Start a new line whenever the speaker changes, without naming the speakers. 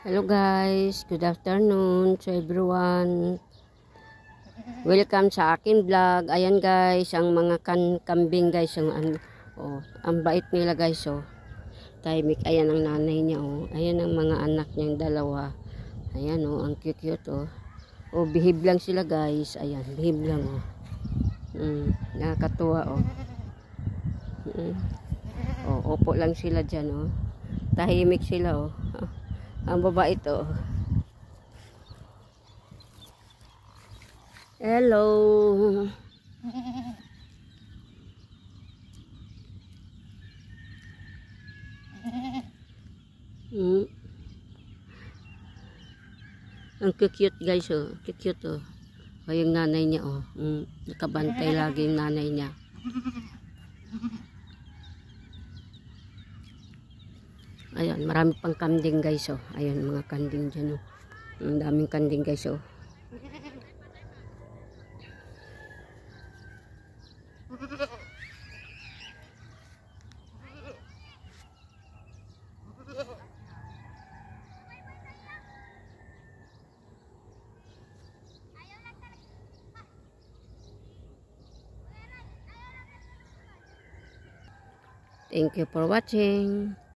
Hello guys, good afternoon to everyone. Welcome sa akin vlog. Ayan guys, ang mga kambing guys, ang bait nila guys oh. Tahimik, ayan ang nanay niya oh. Ayan ang mga anak niyang dalawa. Ayan oh, ang cute oh. Oh, behave lang sila guys. Ayan, behave lang oh. Nakakatuwa oh. Oh, opo lang sila diyan oh. Tahimik sila oh. Ang babae ito. Hello. Ang cute guys oh. Cute oh. O yung nanay niya oh. Nakabantay lagi yung nanay niya. Ayan, marami pang kanding guys oh. Ayan, mga kanding dyan oh. Ang daming kanding guys oh. Thank you for watching.